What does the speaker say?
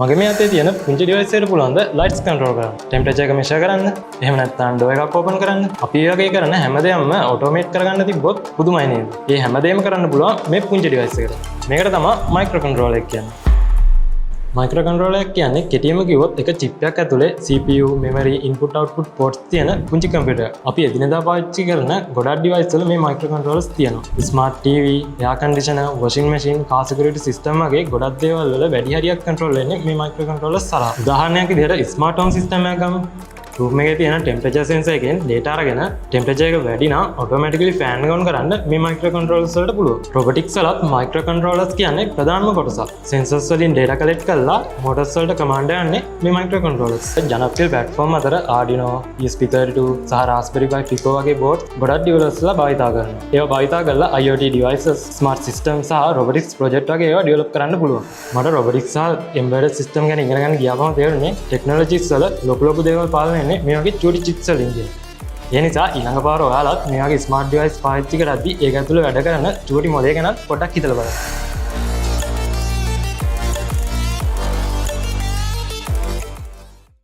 මගේ මේ අතේ තියෙන පුංචි ඩිවයිස් එකට පුළුවන් ද ලයිට්ස් කන්ට්‍රෝල් කරන්න. ටෙම්පරේචර් එක මෙෂර් කරන්න. එහෙම නැත්නම් ඩෝ එකක් ඕපන් කරන්න. අපි ඒ වගේ කරන හැමදේම ඔටෝමේට් කරගන්න තිබ්බොත් පුදුමයි නේද? මේ හැමදේම කරන්න පුළුවන් මේ පුංචි ඩිවයිස් එකට. මේකට තමයි මයික්‍රෝ කන්ට්‍රෝලර් එක කියන්නේ. මයික්‍රෝ කන්ට්‍රෝලර් එක කියන්නේ කෙටියෙන්ම කිව්වොත් එක චිප් එකක් ඇතුලේ CPU, memory, input output ports තියෙන පුංචි කම්පියුටර්. අපි එදිනෙදා පාවිච්චි කරන ගොඩක් ඩිවයිස් වල මේ මයික්‍රෝ කන්ට්‍රෝලර්ස් තියෙනවා. Smart TV, air conditioner, washing machine, car security system වගේ ගොඩක් දේවල් වල වැඩි හරියක් කන්ට්‍රෝල් වෙන්නේ මේ මයික්‍රෝ කන්ට්‍රෝලර්ස් හරහා. උදාහරණයක් විදිහට ස්මාර්ට් හෝම් සිස්ටම් එකක් ගමු. රූම් එකේ තියෙන ටෙම්පරේචර් සෙන්සර් එකෙන් data අරගෙන ටෙම්පරේචර් එක වැඩි නම් ඔටෝමැටිකලි ෆෑන් එක ඔන් කරන්න මේ මයික්‍රෝ කන්ට්‍රෝලර්ස් වලට පුළුවන්. රොබොටික්ස් වලත් මයික්‍රෝ කන්ට්‍රෝලර්ස් කියන්නේ ප්‍රධානම කොටසක්. සෙන්සර්ස් වලින් data collect කරලා මෝටර්ස් වලට කමාන්ඩ් යන්නේ මේ මයික්‍රෝ කන්ට්‍රෝලර්ස්. ජනප්‍රිය ප්ලැට්ෆෝම් අතර Arduino, ESP32 සහ Raspberry Pi Pico වගේ බෝඩ් ගොඩක් ඩෙවලොපර්ස්ලා භාවිතා කරනවා. ඒවා භාවිතා කරලා IoT devices, smart systems සහ robotics project වගේ ඒවා ඩෙවලොප් කරන්න පුළුවන්. මට robotics සහ embedded system ගැන ඉගෙන ගන්න ගියාම තේරුනේ technologies වල ලොකු දේවල් පාලනය වෙන්නේ මේ වගේ චූටි චිප්ස් වලින් කියන. ඒ නිසා ඊළඟ පාර ඔයාලත් මේ වගේ ස්මාර්ට් ඩිවයිස් පාවිච්චි කරද්දී ඒක ඇතුළේ වැඩ කරන චූටි මොලේ ගැන පොඩ්ඩක් හිතලා බලන්න.